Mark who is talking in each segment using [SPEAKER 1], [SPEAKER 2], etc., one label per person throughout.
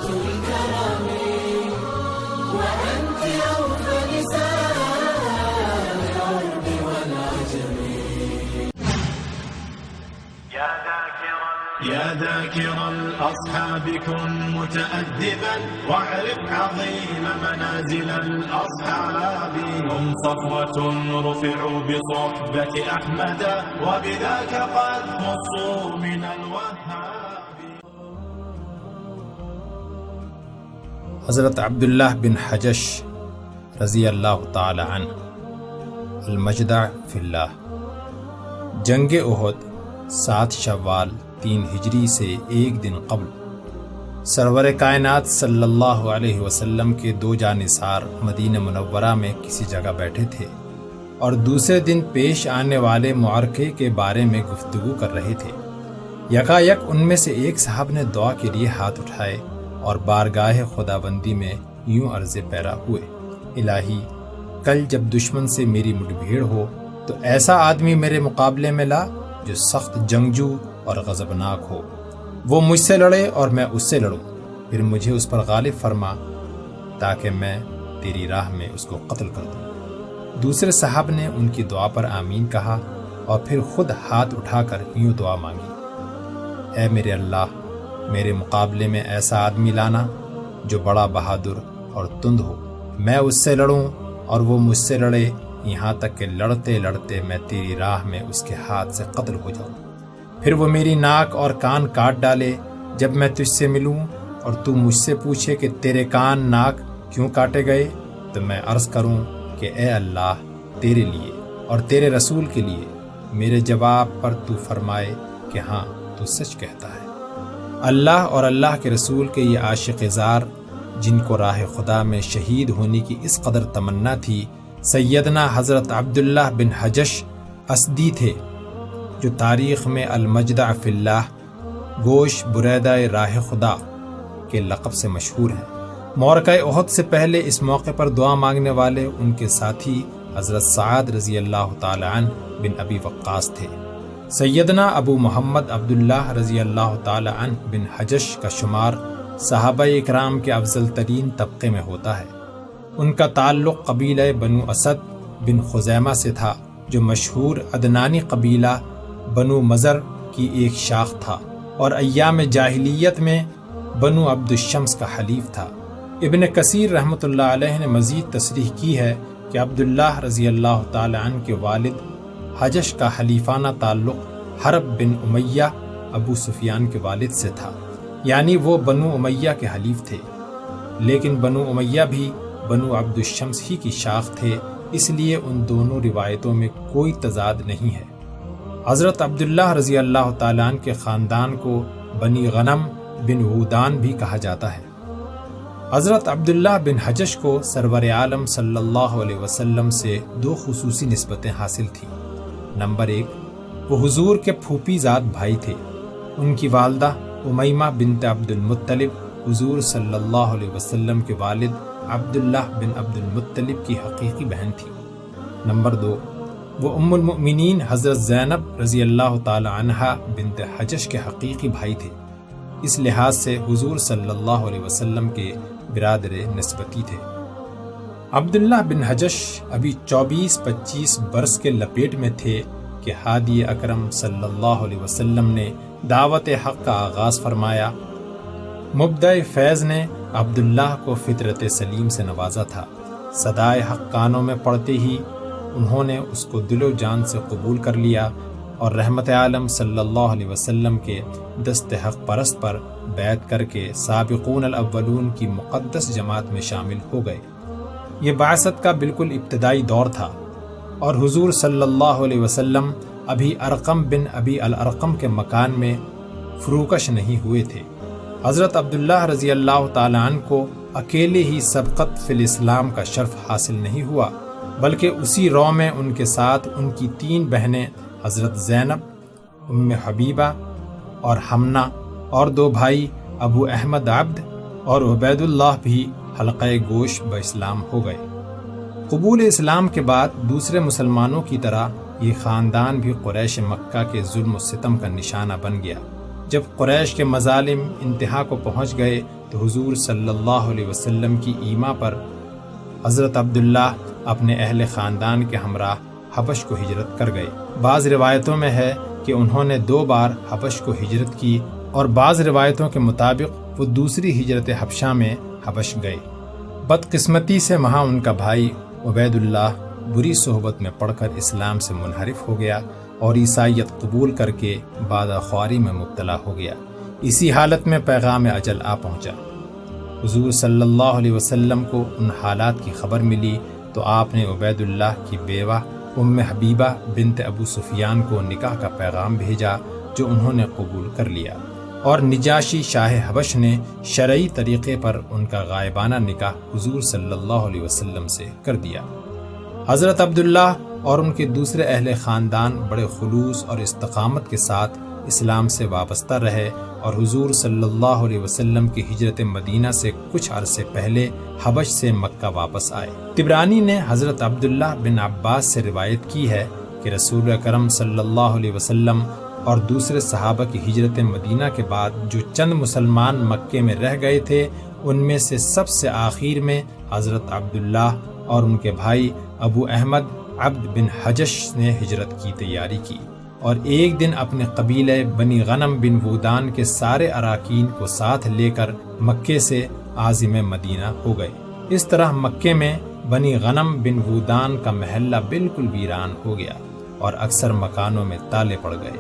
[SPEAKER 1] الكرم وأنت أوفى نساء العرب والعجم.
[SPEAKER 2] يا ذاكر الأصحاب كن متأدبا واعرف عظيم منازل الأصحاب. هم صفوة رفعوا بصحبة أحمد وبذاك قد خصوا من الوهاب.
[SPEAKER 3] حضرت عبداللہ بن حجش رضی اللہ تعالی عنہ المجدع فی اللہ. جنگ احد 7 شوال 3 ہجری سے ایک دن قبل سرور کائنات صلی اللہ علیہ وسلم کے 2 جانثار مدینہ منورہ میں کسی جگہ بیٹھے تھے اور دوسرے دن پیش آنے والے معرکے کے بارے میں گفتگو کر رہے تھے. یکایک ان میں سے ایک صاحب نے دعا کے لیے ہاتھ اٹھائے اور بارگاہ خداوندی میں یوں عرض پیرا ہوئے: الہی، کل جب دشمن سے میری مٹ بھیڑ ہو تو ایسا آدمی میرے مقابلے میں لا جو سخت جنگجو اور غضبناک ہو. وہ مجھ سے لڑے اور میں اس سے لڑوں، پھر مجھے اس پر غالب فرما تاکہ میں تیری راہ میں اس کو قتل کر دوں. دوسرے صاحب نے ان کی دعا پر آمین کہا اور پھر خود ہاتھ اٹھا کر یوں دعا مانگی: اے میرے اللہ، میرے مقابلے میں ایسا آدمی لانا جو بڑا بہادر اور تند ہو، میں اس سے لڑوں اور وہ مجھ سے لڑے، یہاں تک کہ لڑتے لڑتے میں تیری راہ میں اس کے ہاتھ سے قتل ہو جاؤں. پھر وہ میری ناک اور کان کاٹ ڈالے. جب میں تجھ سے ملوں اور تو مجھ سے پوچھے کہ تیرے کان ناک کیوں کاٹے گئے تو میں عرض کروں کہ اے اللہ، تیرے لیے اور تیرے رسول کے لیے. میرے جواب پر تو فرمائے کہ ہاں، تو سچ کہتا ہے. اللہ اور اللہ کے رسول کے یہ عاشق زار جن کو راہ خدا میں شہید ہونے کی اس قدر تمنا تھی، سیدنا حضرت عبداللہ بن حجش اسدی تھے، جو تاریخ میں المجدع فی اللہ، گوش بریدہ راہ خدا کے لقب سے مشہور ہیں. معرکہ احد سے پہلے اس موقع پر دعا مانگنے والے ان کے ساتھی حضرت سعد رضی اللہ تعالی عنہ بن ابی وقاص تھے. سیدنا ابو محمد عبداللہ رضی اللہ تعالی عنہ بن حجش کا شمار صحابہ اکرام کے افضل ترین طبقے میں ہوتا ہے. ان کا تعلق قبیلہ بنو اسد بن خزیمہ سے تھا، جو مشہور عدنانی قبیلہ بنو مزر کی ایک شاخ تھا اور ایام جاہلیت میں بنو عبد الشمس کا حلیف تھا. ابن کثیر رحمۃ اللہ علیہ نے مزید تصریح کی ہے کہ عبداللہ رضی اللہ تعالی عنہ کے والد حجش کا حلیفانہ تعلق حرب بن امیہ ابو سفیان کے والد سے تھا، یعنی وہ بنو امیہ کے حلیف تھے. لیکن بنو امیہ بھی بنو عبد الشمس ہی کی شاخ تھے، اس لیے ان دونوں روایتوں میں کوئی تضاد نہیں ہے. حضرت عبداللہ رضی اللہ تعالیٰ عنہ کے خاندان کو بنی غنم بن عودان بھی کہا جاتا ہے. حضرت عبداللہ بن حجش کو سرور عالم صلی اللہ علیہ وسلم سے 2 خصوصی نسبتیں حاصل تھیں. نمبر 1، وہ حضور کے پھوپھی زاد بھائی تھے. ان کی والدہ امیمہ بنت عبد المطلب حضور صلی اللہ علیہ وسلم کے والد عبداللہ بن عبد المطلب کی حقیقی بہن تھی. نمبر 2، وہ ام المؤمنین حضرت زینب رضی اللہ تعالی عنہا بنت حجش کے حقیقی بھائی تھے. اس لحاظ سے حضور صلی اللہ علیہ وسلم کے برادر نسبتی تھے. عبداللہ بن حجش ابھی 24-25 برس کے لپیٹ میں تھے کہ ہادی اکرم صلی اللہ علیہ وسلم نے دعوت حق کا آغاز فرمایا. مبدع فیض نے عبداللہ کو فطرت سلیم سے نوازا تھا. صدائے حق کانوں میں پڑتے ہی انہوں نے اس کو دل و جان سے قبول کر لیا اور رحمت عالم صلی اللہ علیہ وسلم کے دست حق پرست پر بیعت کر کے سابقون الاولون کی مقدس جماعت میں شامل ہو گئے. یہ بعثت کا بالکل ابتدائی دور تھا اور حضور صلی اللہ علیہ وسلم ابھی ارقم بن ابی الارقم کے مکان میں فروکش نہیں ہوئے تھے. حضرت عبداللہ رضی اللہ تعالیٰ عنہ کو اکیلے ہی سبقت فی الاسلام کا شرف حاصل نہیں ہوا، بلکہ اسی رو میں ان کے ساتھ ان کی 3 بہنیں حضرت زینب، ام حبیبہ اور حمنہ، اور 2 بھائی ابو احمد عبد اور عبید اللہ بھی حلقہ گوش باسلام ہو گئے. قبول اسلام کے بعد دوسرے مسلمانوں کی طرح یہ خاندان بھی قریش مکہ کے ظلم و ستم کا نشانہ بن گیا. جب قریش کے مظالم انتہا کو پہنچ گئے تو حضور صلی اللہ علیہ وسلم کی ایما پر حضرت عبداللہ اپنے اہل خاندان کے ہمراہ حبش کو ہجرت کر گئے۔ بعض روایتوں میں ہے کہ انہوں نے 2 بار حبش کو ہجرت کی، اور بعض روایتوں کے مطابق وہ دوسری ہجرت حبشہ میں حبش گئے۔ بدقسمتی سے وہاں ان کا بھائی عبید اللہ بری صحبت میں پڑھ کر اسلام سے منحرف ہو گیا اور عیسائیت قبول کر کے بادہ خواری میں مبتلا ہو گیا۔ اسی حالت میں پیغام اجل آ پہنچا۔ حضور صلی اللہ علیہ وسلم کو ان حالات کی خبر ملی تو آپ نے عبید اللہ کی بیوہ ام حبیبہ بنت ابو سفیان کو نکاح کا پیغام بھیجا، جو انہوں نے قبول کر لیا، اور نجاشی شاہ حبش نے شرعی طریقے پر ان کا غائبانہ نکاح حضور صلی اللہ علیہ وسلم سے کر دیا۔ حضرت عبداللہ اور ان کے دوسرے اہل خاندان بڑے خلوص اور استقامت کے ساتھ اسلام سے وابستہ رہے، اور حضور صلی اللہ علیہ وسلم کی ہجرت مدینہ سے کچھ عرصے پہلے حبش سے مکہ واپس آئے۔ طبرانی نے حضرت عبداللہ بن عباس سے روایت کی ہے کہ رسول اکرم صلی اللہ علیہ وسلم اور دوسرے صحابہ کی ہجرت مدینہ کے بعد جو چند مسلمان مکے میں رہ گئے تھے، ان میں سے سب سے آخر میں حضرت عبداللہ اور ان کے بھائی ابو احمد عبد بن حجش نے ہجرت کی تیاری کی، اور ایک دن اپنے قبیلہ بنی غنم بن وودان کے سارے اراکین کو ساتھ لے کر مکے سے عازم مدینہ ہو گئے۔ اس طرح مکے میں بنی غنم بن وودان کا محلہ بالکل ویران ہو گیا اور اکثر مکانوں میں تالے پڑ گئے۔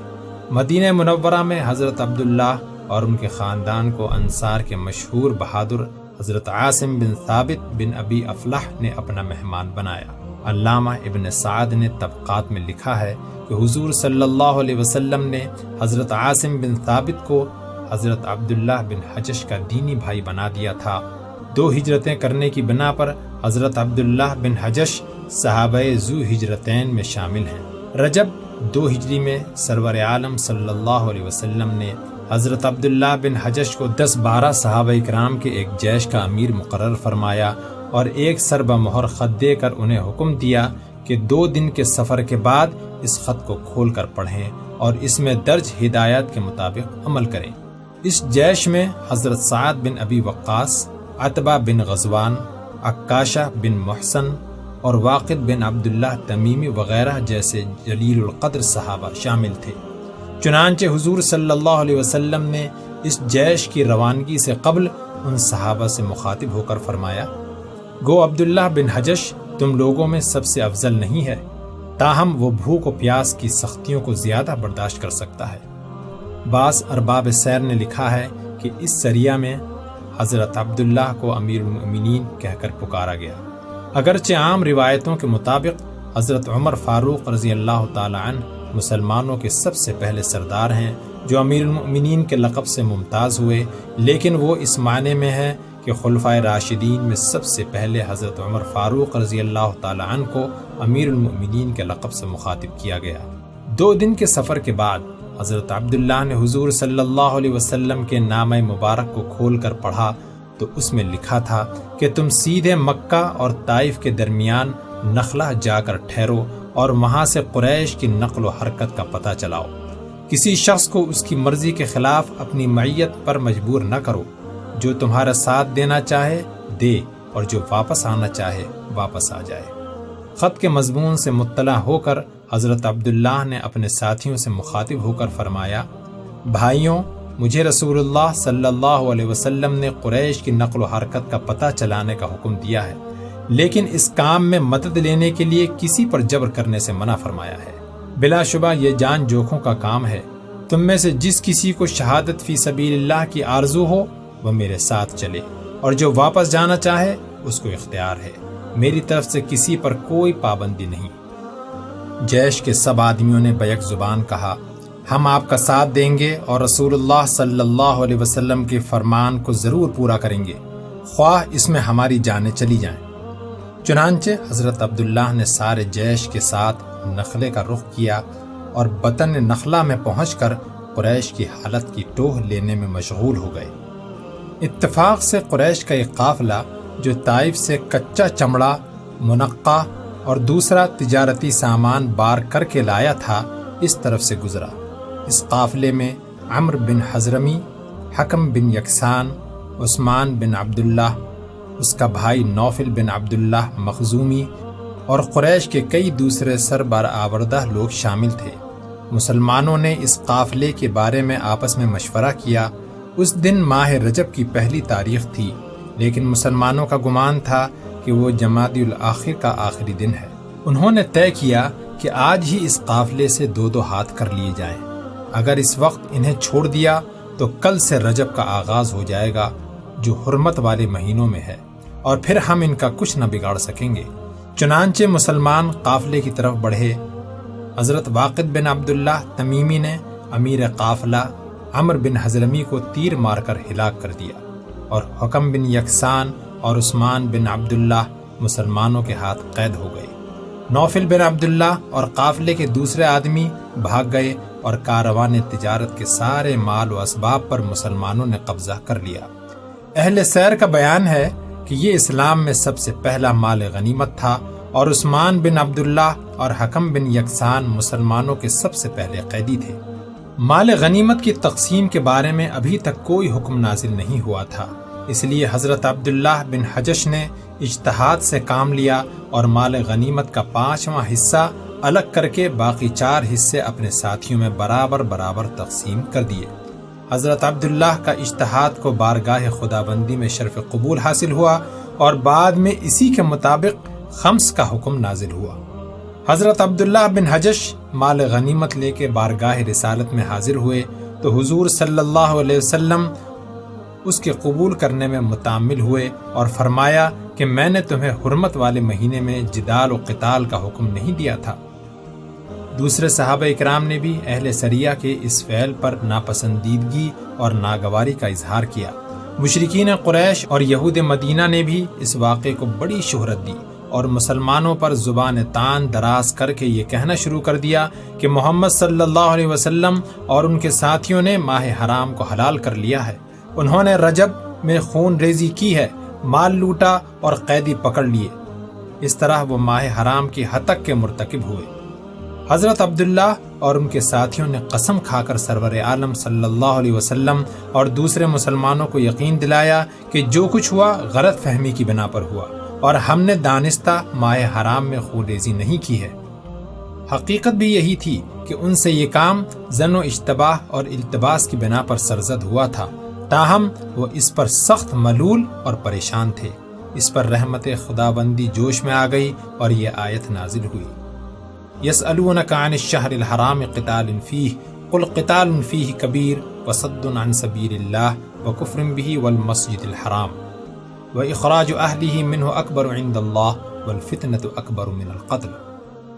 [SPEAKER 3] مدینہ منورہ میں حضرت عبداللہ اور ان کے خاندان کو انصار کے مشہور بہادر حضرت عاصم بن ثابت بن ابی افلح نے اپنا مہمان بنایا۔ علامہ ابن سعد نے طبقات میں لکھا ہے کہ حضور صلی اللہ علیہ وسلم نے حضرت عاصم بن ثابت کو حضرت عبداللہ بن حجش کا دینی بھائی بنا دیا تھا۔ 2 ہجرتیں کرنے کی بنا پر حضرت عبداللہ بن حجش صحابہ ذو ہجرتین میں شامل ہیں۔ رجب 2 ہجری میں سرور عالم صلی اللہ علیہ وسلم نے حضرت عبداللہ بن حجش کو 10-12 صحابہ کرام کے ایک جیش کا امیر مقرر فرمایا، اور ایک سر بمہر خط دے کر انہیں حکم دیا کہ 2 دن کے سفر کے بعد اس خط کو کھول کر پڑھیں اور اس میں درج ہدایات کے مطابق عمل کریں۔ اس جیش میں حضرت سعد بن ابی وقاص، عتبہ بن غزوان، عکاشہ بن محسن اور واقد بن عبداللہ تمیمی وغیرہ جیسے جلیل القدر صحابہ شامل تھے۔ چنانچہ حضور صلی اللہ علیہ وسلم نے اس جیش کی روانگی سے قبل ان صحابہ سے مخاطب ہو کر فرمایا، گو عبداللہ بن حجش تم لوگوں میں سب سے افضل نہیں ہے، تاہم وہ بھوک و پیاس کی سختیوں کو زیادہ برداشت کر سکتا ہے۔ بعض ارباب سیر نے لکھا ہے کہ اس سریہ میں حضرت عبداللہ کو امیر المؤمنین کہہ کر پکارا گیا۔ اگرچہ عام روایتوں کے مطابق حضرت عمر فاروق رضی اللہ تعالی عنہ مسلمانوں کے سب سے پہلے سردار ہیں جو امیر المؤمنین کے لقب سے ممتاز ہوئے، لیکن وہ اس معنی میں ہے کہ خلفائے راشدین میں سب سے پہلے حضرت عمر فاروق رضی اللہ تعالی عنہ کو امیر المؤمنین کے لقب سے مخاطب کیا گیا۔ 2 دن کے سفر کے بعد حضرت عبداللہ نے حضور صلی اللہ علیہ وسلم کے نامہ مبارک کو کھول کر پڑھا تو اس میں لکھا تھا کہ تم سیدھے مکہ اور طائف کے درمیان نخلہ جا کر ٹھہرو اور وہاں سے قریش کی نقل و حرکت کا پتہ چلاؤ۔ کسی شخص کو اس کی مرضی کے خلاف اپنی معیت پر مجبور نہ کرو، جو تمہارا ساتھ دینا چاہے دے اور جو واپس آنا چاہے واپس آ جائے۔ خط کے مضمون سے مطلع ہو کر حضرت عبداللہ نے اپنے ساتھیوں سے مخاطب ہو کر فرمایا، بھائیوں، مجھے رسول اللہ صلی اللہ علیہ وسلم نے قریش کی نقل و حرکت کا پتہ چلانے کا حکم دیا ہے، لیکن اس کام میں مدد لینے کے لیے کسی پر جبر کرنے سے منع فرمایا ہے۔ بلا شبہ یہ جان جوکھوں کا کام ہے۔ تم میں سے جس کسی کو شہادت فی سبیل اللہ کی آرزو ہو وہ میرے ساتھ چلے، اور جو واپس جانا چاہے اس کو اختیار ہے، میری طرف سے کسی پر کوئی پابندی نہیں۔ جیش کے سب آدمیوں نے بیک زبان کہا، ہم آپ کا ساتھ دیں گے اور رسول اللہ صلی اللہ علیہ وسلم کے فرمان کو ضرور پورا کریں گے، خواہ اس میں ہماری جانیں چلی جائیں۔ چنانچہ حضرت عبداللہ نے سارے جیش کے ساتھ نخلے کا رخ کیا اور بطن نخلہ میں پہنچ کر قریش کی حالت کی ٹوہ لینے میں مشغول ہو گئے۔ اتفاق سے قریش کا ایک قافلہ جو طائف سے کچا چمڑا، منقع اور دوسرا تجارتی سامان بار کر کے لایا تھا، اس طرف سے گزرا۔ اس قافلے میں عمرو بن حضرمی، حکم بن یکسان، عثمان بن عبداللہ، اس کا بھائی نوفل بن عبداللہ مخزومی اور قریش کے کئی دوسرے سربراوردہ لوگ شامل تھے۔ مسلمانوں نے اس قافلے کے بارے میں آپس میں مشورہ کیا۔ اس دن ماہ رجب کی پہلی تاریخ تھی، لیکن مسلمانوں کا گمان تھا کہ وہ جمادی الاخر کا آخری دن ہے۔ انہوں نے طے کیا کہ آج ہی اس قافلے سے 2 ہاتھ کر لیے جائیں۔ اگر اس وقت انہیں چھوڑ دیا تو کل سے رجب کا آغاز ہو جائے گا، جو حرمت والے مہینوں میں ہے، اور پھر ہم ان کا کچھ نہ بگاڑ سکیں گے۔ چنانچہ مسلمان قافلے کی طرف بڑھے۔ حضرت واقد بن عبداللہ تمیمی نے امیر قافلہ عمر بن حضرمی کو تیر مار کر ہلاک کر دیا، اور حکم بن یکسان اور عثمان بن عبداللہ مسلمانوں کے ہاتھ قید ہو گئے۔ نوفل بن عبداللہ اور قافلے کے دوسرے آدمی بھاگ گئے اور کاروان تجارت کے سارے مال و اسباب پر مسلمانوں نے قبضہ کر لیا۔ اہل سیر کا بیان ہے کہ یہ اسلام میں سب سے پہلا مال غنیمت تھا، اور عثمان بن عبداللہ اور حکم بن یکسان مسلمانوں کے سب سے پہلے قیدی تھے۔ مال غنیمت کی تقسیم کے بارے میں ابھی تک کوئی حکم نازل نہیں ہوا تھا، اس لیے حضرت عبداللہ بن حجش نے اجتہاد سے کام لیا اور مال غنیمت کا 5واں حصہ الگ کر کے باقی 4 حصے اپنے ساتھیوں میں برابر برابر تقسیم کر دیے۔ حضرت عبداللہ کا اجتہاد کو بارگاہ خداوندی میں شرف قبول حاصل ہوا، اور بعد میں اسی کے مطابق خمس کا حکم نازل ہوا۔ حضرت عبداللہ بن حجش مال غنیمت لے کے بارگاہ رسالت میں حاضر ہوئے تو حضور صلی اللہ علیہ وسلم اس کے قبول کرنے میں متعامل ہوئے اور فرمایا کہ میں نے تمہیں حرمت والے مہینے میں جدال و قتال کا حکم نہیں دیا تھا۔ دوسرے صحابہ اکرام نے بھی اہل سریہ کے اس فعل پر ناپسندیدگی اور ناگواری کا اظہار کیا۔ مشرکین قریش اور یہود مدینہ نے بھی اس واقعے کو بڑی شہرت دی اور مسلمانوں پر زبان تان دراز کر کے یہ کہنا شروع کر دیا کہ محمد صلی اللہ علیہ وسلم اور ان کے ساتھیوں نے ماہ حرام کو حلال کر لیا ہے، انہوں نے رجب میں خون ریزی کی ہے، مال لوٹا اور قیدی پکڑ لیے۔ اس طرح وہ ماہ حرام کی ہتک کے مرتکب ہوئے۔ حضرت عبداللہ اور ان کے ساتھیوں نے قسم کھا کر سرور عالم صلی اللہ علیہ وسلم اور دوسرے مسلمانوں کو یقین دلایا کہ جو کچھ ہوا غلط فہمی کی بنا پر ہوا، اور ہم نے دانستہ ماہ حرام میں خون ریزی نہیں کی ہے۔ حقیقت بھی یہی تھی کہ ان سے یہ کام زن و اشتباہ اور التباس کی بنا پر سرزد ہوا تھا، تاہم وہ اس پر سخت ملول اور پریشان تھے۔ اس پر رحمت خداوندی جوش میں آ گئی اور یہ آیت نازل ہوئی، یسألونک عن الشہر الحرام قتال فیہ قل قتال فیہ کبیر وصد عن سبیل اللہ وکفر بہ والمسجد الحرام واخراج اہلہ منہ اکبر عند اللہ والفتنۃ اکبر من القتل۔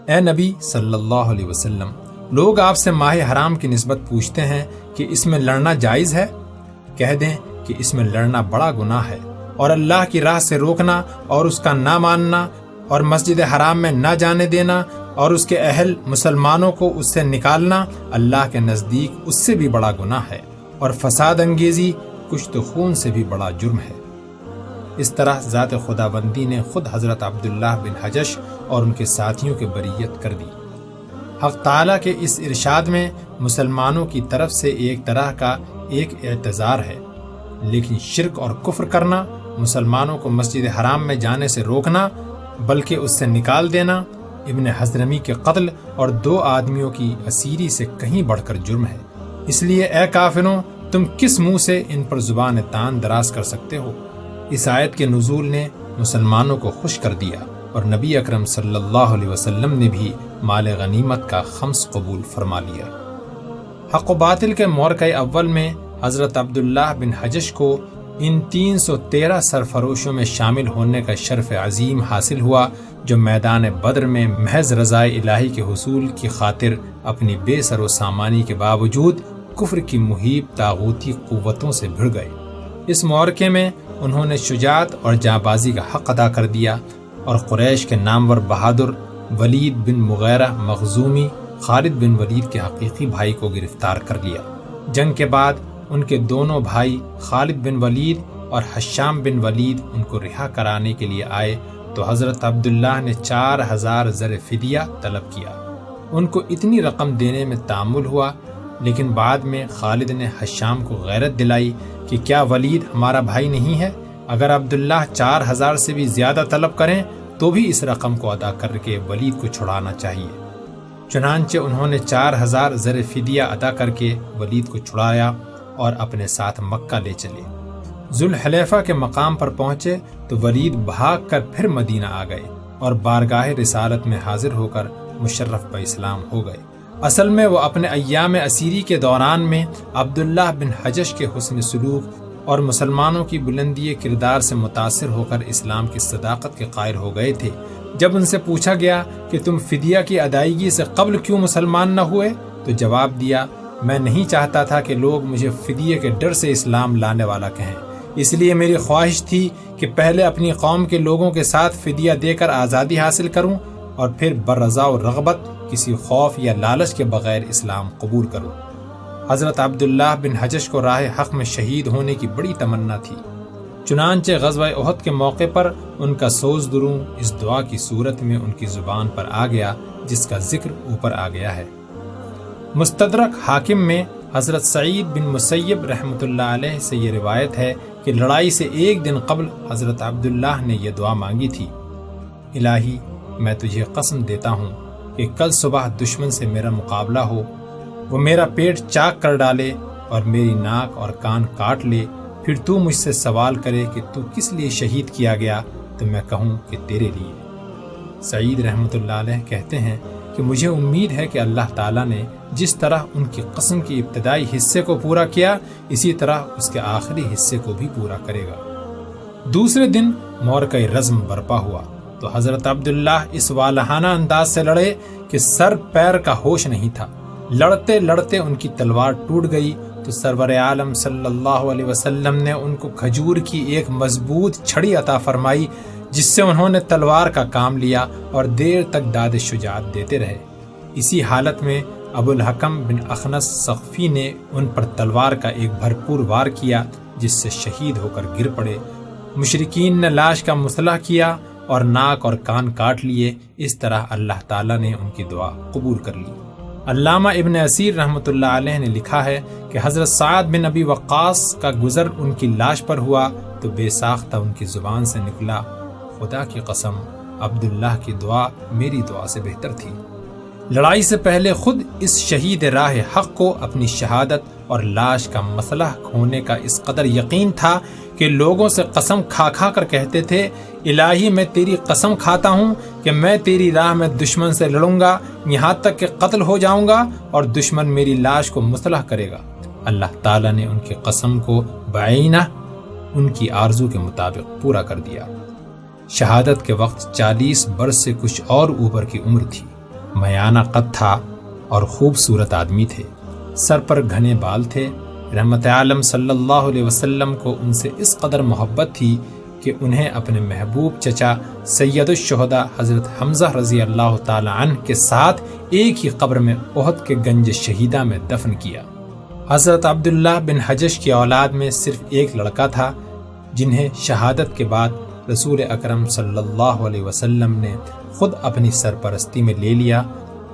[SPEAKER 3] اے نبی صلی اللہ علیہ وسلم، لوگ آپ سے ماہ حرام کی نسبت پوچھتے ہیں کہ اس میں لڑنا جائز ہے؟ کہہ دیں کہ اس میں لڑنا بڑا گناہ ہے، اور اللہ کی راہ سے روکنا اور اس کا نہ ماننا اور مسجد حرام میں نہ جانے دینا اور اس کے اہل مسلمانوں کو اس سے نکالنا اللہ کے نزدیک اس سے بھی بڑا گناہ ہے، اور فساد انگیزی کشت خون سے بھی بڑا جرم ہے۔ اس طرح ذات خداوندی نے خود حضرت عبداللہ بن حجش اور ان کے ساتھیوں کی بریت کر دی۔ حق تعالیٰ کے اس ارشاد میں مسلمانوں کی طرف سے ایک طرح کا ایک اعتذار ہے، لیکن شرک اور کفر کرنا، مسلمانوں کو مسجد حرام میں جانے سے روکنا بلکہ اس سے نکال دینا، ابن حضرمی کے قتل اور 2 آدمیوں کی اسیری سے کہیں بڑھ کر جرم ہے۔ اس لیے اے کافروں، تم کس منہ سے ان پر زبان تان دراز کر سکتے ہو؟ اس آیت کے نزول نے مسلمانوں کو خوش کر دیا، اور نبی اکرم صلی اللہ علیہ وسلم نے بھی مال غنیمت کا خمس قبول فرما لیا۔ حق و باطل کے مورکہ اول میں حضرت عبداللہ بن حجش کو ان 313 سرفروشوں میں شامل ہونے کا شرف عظیم حاصل ہوا، جو میدان بدر میں محض رضائے الہی کے حصول کی خاطر اپنی بے سر و سامانی کے باوجود کفر کی مہیب طاغوتی قوتوں سے بھڑ گئے۔ اس معرکے میں انہوں نے شجاعت اور جانبازی کا حق ادا کر دیا، اور قریش کے نامور بہادر ولید بن مغیرہ مخزومی خالد بن ولید کے حقیقی بھائی کو گرفتار کر لیا۔ جنگ کے بعد ان کے دونوں بھائی خالد بن ولید اور حشام بن ولید ان کو رہا کرانے کے لیے آئے تو حضرت عبداللہ نے 4000 زر فدیہ طلب کیا۔ ان کو اتنی رقم دینے میں تامل ہوا لیکن بعد میں خالد نے حشام کو غیرت دلائی کہ کیا ولید ہمارا بھائی نہیں ہے؟ اگر عبداللہ 4000 سے بھی زیادہ طلب کریں تو بھی اس رقم کو ادا کر کے ولید کو چھڑانا چاہیے۔ چنانچہ انہوں نے 4000 زر فدیہ ادا کر کے ولید کو چھڑایا اور اپنے ساتھ مکہ لے چلے۔ ذوالحلیفہ کے مقام پر پہنچے تو ولید بھاگ کر پھر مدینہ آ گئے اور بارگاہ رسالت میں حاضر ہو کر مشرف باسلام ہو گئے۔ اصل میں وہ اپنے ایام اسیری کے دوران میں عبداللہ بن حجش کے حسن سلوک اور مسلمانوں کی بلندی کردار سے متاثر ہو کر اسلام کی صداقت کے قائل ہو گئے تھے۔ جب ان سے پوچھا گیا کہ تم فدیہ کی ادائیگی سے قبل کیوں مسلمان نہ ہوئے تو جواب دیا، میں نہیں چاہتا تھا کہ لوگ مجھے فدیہ کے ڈر سے اسلام لانے والا کہیں، اس لیے میری خواہش تھی کہ پہلے اپنی قوم کے لوگوں کے ساتھ فدیہ دے کر آزادی حاصل کروں اور پھر بررضا و رغبت کسی خوف یا لالچ کے بغیر اسلام قبول کروں۔ حضرت عبداللہ بن حجش کو راہ حق میں شہید ہونے کی بڑی تمنا تھی، چنانچہ غزوہ احد کے موقع پر ان کا سوز دروں اس دعا کی صورت میں ان کی زبان پر آ گیا جس کا ذکر اوپر آ گیا ہے۔ مستدرک حاکم میں حضرت سعید بن مسیب رحمۃ اللہ علیہ سے یہ روایت ہے کہ لڑائی سے ایک دن قبل حضرت عبداللہ نے یہ دعا مانگی تھی، الہی میں تجھے قسم دیتا ہوں کہ کل صبح دشمن سے میرا مقابلہ ہو، وہ میرا پیٹ چاک کر ڈالے اور میری ناک اور کان کاٹ لے، پھر تو مجھ سے سوال کرے کہ تو کس لیے شہید کیا گیا تو میں کہوں کہ تیرے لیے۔ سعید رحمۃ اللہ علیہ کہتے ہیں کہ مجھے امید ہے کہ اللہ تعالیٰ نے جس طرح ان کی قسم کی ابتدائی حصے کو پورا کیا اسی طرح اس کے آخری حصے کو بھی پورا کرے گا۔ دوسرے دن معرکہ رزم برپا ہوا تو حضرت عبداللہ اس والہانہ انداز سے لڑے کہ سر پیر کا ہوش نہیں تھا۔ لڑتے لڑتے ان کی تلوار ٹوٹ گئی تو سرور عالم صلی اللہ علیہ وسلم نے ان کو کھجور کی ایک مضبوط چھڑی عطا فرمائی جس سے انہوں نے تلوار کا کام لیا اور دیر تک داد شجاعت دیتے رہے۔ اسی حالت میں ابو الحکم بن اخنس سقفی نے ان پر تلوار کا ایک بھرپور وار کیا جس سے شہید ہو کر گر پڑے۔ مشرکین نے لاش کا مصلح کیا اور ناک اور کان کاٹ لیے۔ اس طرح اللہ تعالیٰ نے ان کی دعا قبول کر لی۔ علامہ ابن اسیر رحمۃ اللہ علیہ نے لکھا ہے کہ حضرت سعد بن ابی وقاص کا گزر ان کی لاش پر ہوا تو بے ساختہ ان کی زبان سے نکلا، خدا کی قسم عبداللہ کی دعا میری دعا سے بہتر تھی۔ لڑائی سے پہلے خود اس شہید راہ حق کو اپنی شہادت اور لاش کا مسئلہ ہونے کا اس قدر یقین تھا کہ لوگوں سے قسم کھا کھا کر کہتے تھے، الہی میں تیری قسم کھاتا ہوں کہ میں تیری راہ میں دشمن سے لڑوں گا یہاں تک کہ قتل ہو جاؤں گا اور دشمن میری لاش کو مسلح کرے گا۔ اللہ تعالیٰ نے ان کی قسم کو بعینہ ان کی آرزو کے مطابق پورا کر دیا۔ شہادت کے وقت 40 برس سے کچھ اور اوپر کی عمر تھی، میانہ قد تھا اور خوبصورت آدمی تھے، سر پر گھنے بال تھے۔ رحمت عالم صلی اللہ علیہ وسلم کو ان سے اس قدر محبت تھی کہ انہیں اپنے محبوب چچا سید الشہداء حضرت حمزہ رضی اللہ تعالی عنہ کے ساتھ ایک ہی قبر میں احد کے گنج شہیدہ میں دفن کیا۔ حضرت عبداللہ بن حجش کی اولاد میں صرف ایک لڑکا تھا جنہیں شہادت کے بعد رسول اکرم صلی اللہ علیہ وسلم نے خود اپنی سرپرستی میں لے لیا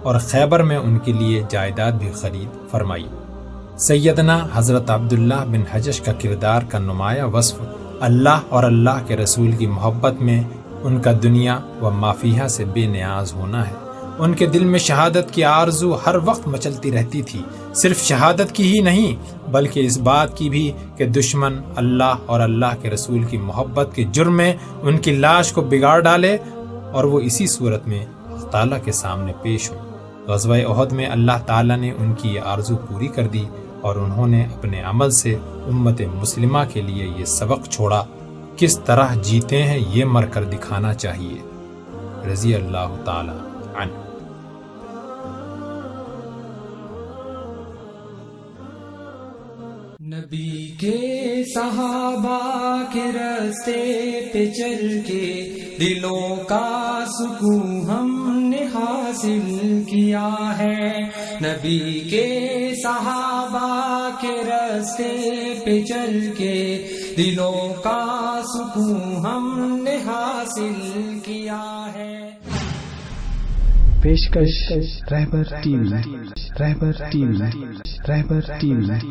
[SPEAKER 3] اور خیبر میں ان کے لیے جائیداد بھی خرید فرمائی۔ سیدنا حضرت عبداللہ بن حجش کا کردار کا نمایاں وصف اللہ اور اللہ کے رسول کی محبت میں ان کا دنیا و مافیہ سے بے نیاز ہونا ہے۔ ان کے دل میں شہادت کی آرزو ہر وقت مچلتی رہتی تھی، صرف شہادت کی ہی نہیں بلکہ اس بات کی بھی کہ دشمن اللہ اور اللہ کے رسول کی محبت کے جرم میں ان کی لاش کو بگاڑ ڈالے اور وہ اسی صورت میں اللہ تعالیٰ کے سامنے پیش ہو۔ غزوہ احد میں اللہ تعالیٰ نے ان کی یہ آرزو پوری کر دی اور انہوں نے اپنے عمل سے امت مسلمہ کے لیے یہ سبق چھوڑا، کس طرح جیتے ہیں یہ مر کر دکھانا چاہیے۔ رضی اللہ تعالی عنہ۔
[SPEAKER 1] نبی کے صحابہ کے راستے پہ چل کے دلوں کا سکون ہم نے حاصل کیا ہے۔ نبی کے صحابہ کے راستے پہ چل کے دلوں کا سکون ہم نے حاصل کیا ہے۔
[SPEAKER 4] پیشکش رہبر ٹی وی